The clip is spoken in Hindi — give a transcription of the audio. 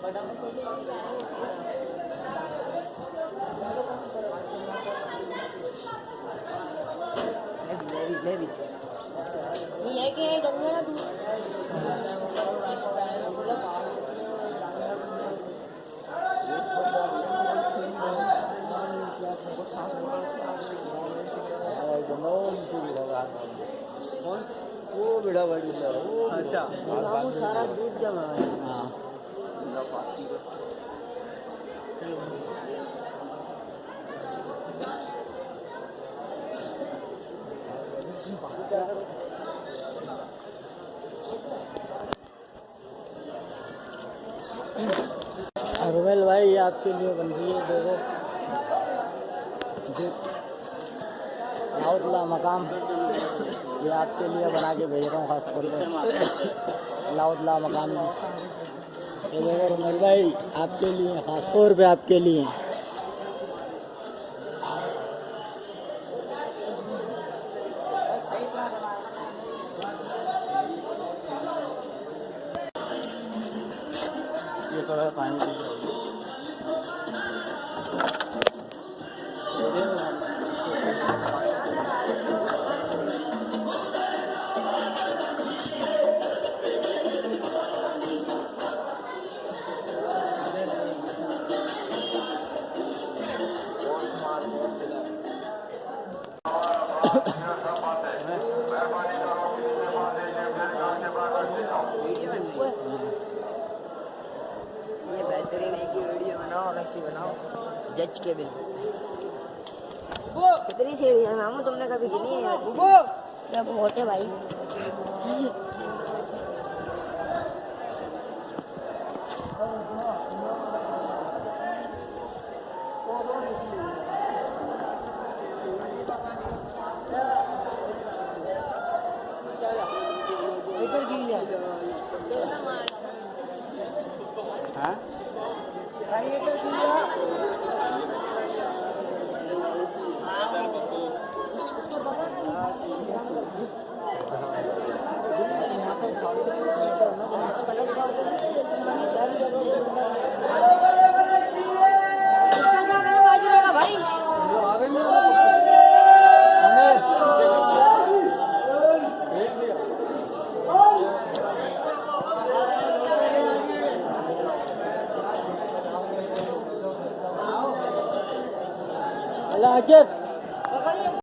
ये कि गंगा ना तू वो बड़ा बड़ी अच्छा बाबू सारा दूध जमा है। हाँ रुमेल भाई ये आपके लिए बन रही है देखो लाउदला मकाम, ये आपके लिए बना के भेज रहा हूँ खास तौर पर लाउदला मकाम में। ये देखो रुमेल भाई आपके लिए खास तौर पे आपके लिए। ये थोड़ा पानी ये बेहतरीन है कि वीडियो बनाओ और ऐसी बनाओ जज के बिल। कितनी सीढ़ी है मामू तुमने कभी गिनी है? क्या बहुत है भाई। हाँ अल्लाह हाफ़िज़।